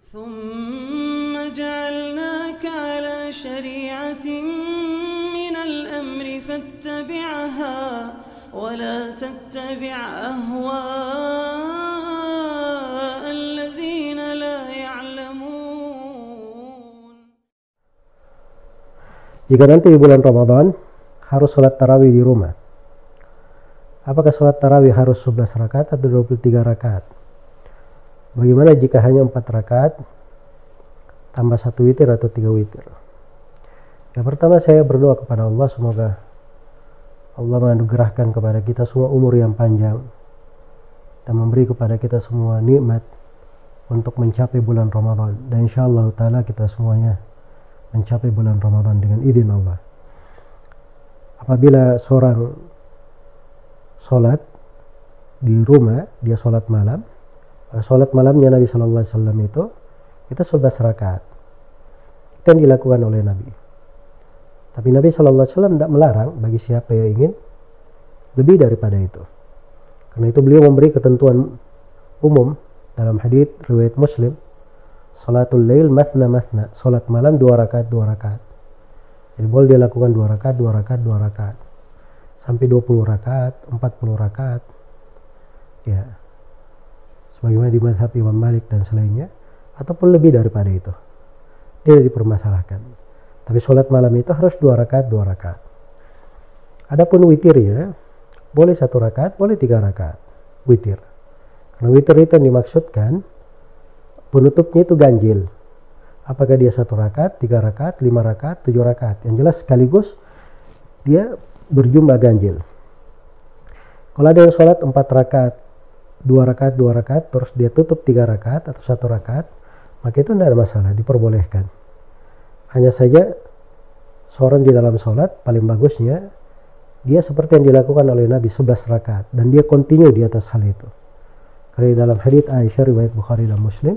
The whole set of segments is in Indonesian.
ثم جعلناك على شريعة من الأمر فاتبعها ولا تتبع أهواء الذين لا يعلمون. Jika nanti di bulan Ramadan harus sholat tarawih di rumah, apakah sholat tarawih harus 11 rakaat atau 23 rakaat? Bagaimana jika hanya 4 rakaat tambah 1 witir atau 3 witir? Yang pertama, saya berdoa kepada Allah, semoga Allah menganugerahkan kepada kita semua umur yang panjang dan memberi kepada kita semua nikmat untuk mencapai bulan Ramadan, dan insyaallah ta'ala kita semuanya mencapai bulan Ramadan dengan izin Allah. Apabila seorang sholat di rumah, dia sholat malam, sholat malamnya Nabi Sallallahu Alaihi Wasallam itu 11 rakaat. Itu yang dilakukan oleh Nabi. Tapi Nabi Sallallahu Alaihi Wasallam tidak melarang bagi siapa yang ingin lebih daripada itu. Karena itu beliau memberi ketentuan umum dalam hadits riwayat Muslim, salatul lail mathna mathna, salat malam 2 rakaat 2 rakaat. Jadi boleh dilakukan 2 rakaat 2 rakaat 2 rakaat sampai 20 rakaat, 40 rakaat. Ya. Sebagaimana di mazhab Imam Malik dan selainnya, ataupun lebih daripada itu, tidak dipermasalahkan. Tapi sholat malam itu harus 2 rakaat 2 rakaat. Adapun witirnya, boleh 1 rakaat, boleh 3 rakaat witir. Karena witir itu yang dimaksudkan penutupnya itu ganjil. Apakah dia 1 rakaat, 3 rakaat, 5 rakaat, 7 rakaat. Yang jelas sekaligus dia berjumlah ganjil. Kalau ada yang sholat 4 rakaat, 2 rakaat 2 rakaat, terus dia tutup 3 rakaat atau 1 rakaat, maka itu tidak ada masalah, diperbolehkan. Hanya saja seorang di dalam sholat paling bagusnya dia seperti yang dilakukan oleh Nabi, 11 rakaat, dan dia kontinu di atas hal itu. Karena dalam hadits Aisyah riwayat Bukhari dan Muslim,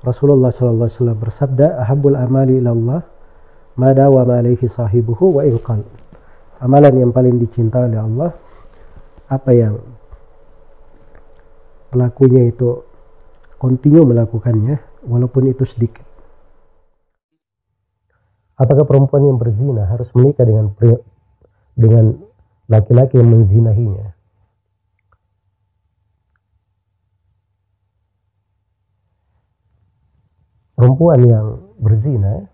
Rasulullah sallallahu alaihi wasallam bersabda, "Ahabbul amali ilallah ma dawama alaihi sahibuhu wa in qal." Amalan yang paling dicintai oleh Allah apa yang pelakunya itu kontinu melakukannya walaupun itu sedikit. Apakah perempuan yang berzina harus menikah dengan laki-laki yang menzinahinya? Perempuan yang berzina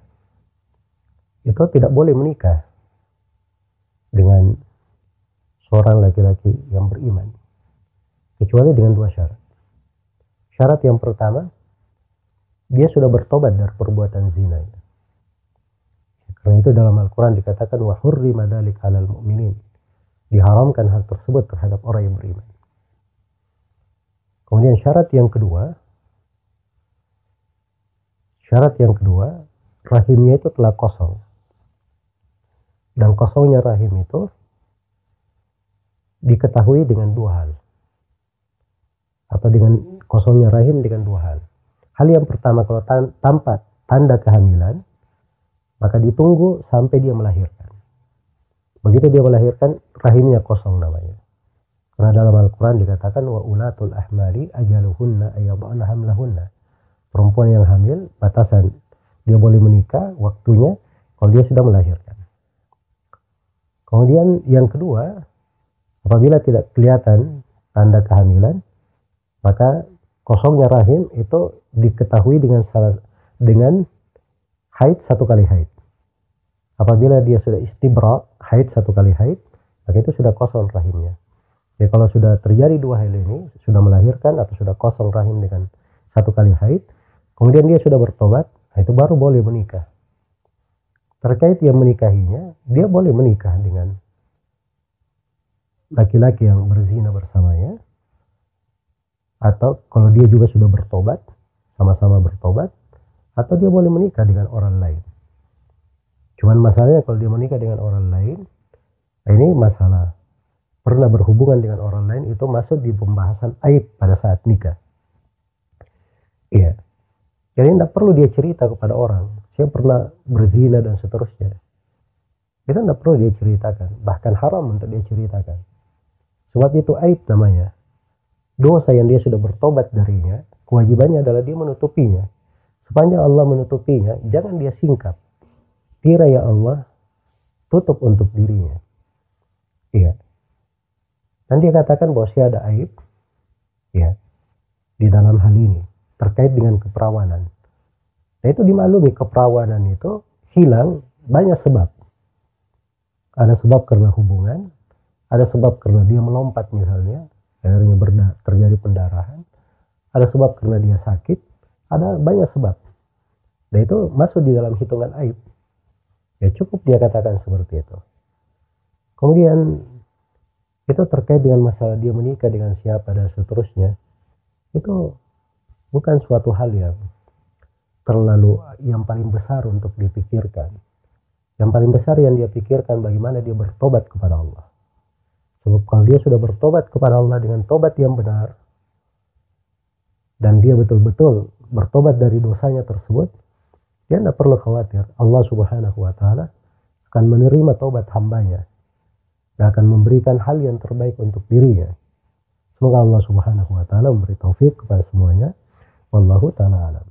itu tidak boleh menikah dengan seorang laki-laki yang beriman, kecuali dengan 2 syarat. Syarat yang pertama, dia sudah bertobat dari perbuatan zina. Karena itu dalam Al-Quran dikatakan wa hurrima dzalika 'alal mu'minin. Diharamkan hal tersebut terhadap orang yang beriman. Kemudian syarat yang kedua, rahimnya itu telah kosong. Dan kosongnya rahim itu diketahui dengan 2 hal. Atau dengan kosongnya rahim dengan 2 hal. Hal yang pertama, kalau tanpa tanda kehamilan, maka ditunggu sampai dia melahirkan. Begitu dia melahirkan, rahimnya kosong namanya. Karena dalam Al-Quran dikatakan wa ulatul ahmali ajaluhunna ayyadhana hamlahunna. Perempuan yang hamil, batasan dia boleh menikah waktunya kalau dia sudah melahirkan. Kemudian yang kedua, apabila tidak kelihatan tanda kehamilan, maka kosongnya rahim itu diketahui dengan haid 1 kali haid. Apabila dia sudah istibra, haid 1 kali haid, maka itu sudah kosong rahimnya. Jadi kalau sudah terjadi 2 hal ini, sudah melahirkan atau sudah kosong rahim dengan 1 kali haid, kemudian dia sudah bertobat, itu baru boleh menikah. Terkait yang menikahinya, dia boleh menikah dengan laki-laki yang berzina bersamanya, atau kalau dia juga sudah bertobat, sama-sama bertobat, atau dia boleh menikah dengan orang lain. Cuman masalahnya kalau dia menikah dengan orang lain, ini masalah pernah berhubungan dengan orang lain, itu masuk di pembahasan aib pada saat nikah. Iya. Jadi tidak perlu dia cerita kepada orang, saya pernah berzina dan seterusnya. Itu tidak perlu dia ceritakan, bahkan haram untuk dia ceritakan. Sebab itu aib namanya. Dosa yang dia sudah bertobat darinya, kewajibannya adalah dia menutupinya. Sepanjang Allah menutupinya, jangan dia singkap. Tirai ya Allah, tutup untuk dirinya. Iya. Dan dia katakan bahwa dia ada aib, ya, di dalam hal ini terkait dengan keperawanan. Nah itu dimaklumi, keperawanan itu hilang banyak sebab. Ada sebab karena hubungan, ada sebab karena dia melompat misalnya, akhirnya terjadi pendarahan. Ada sebab karena dia sakit, ada banyak sebab. Dan itu masuk di dalam hitungan aib. Ya cukup dia katakan seperti itu. Kemudian itu terkait dengan masalah dia menikah dengan siapa dan seterusnya. Itu bukan suatu hal yang paling besar untuk dipikirkan. Yang paling besar yang dia pikirkan bagaimana dia bertobat kepada Allah. Sebab kalau dia sudah bertobat kepada Allah dengan tobat yang benar, dan dia betul-betul bertobat dari dosanya tersebut, dia tidak perlu khawatir. Allah Subhanahu wa Ta'ala akan menerima tobat hambanya dan akan memberikan hal yang terbaik untuk dirinya. Semoga Allah Subhanahu wa Ta'ala memberi taufik kepada semuanya. Wallahu ta'ala alam.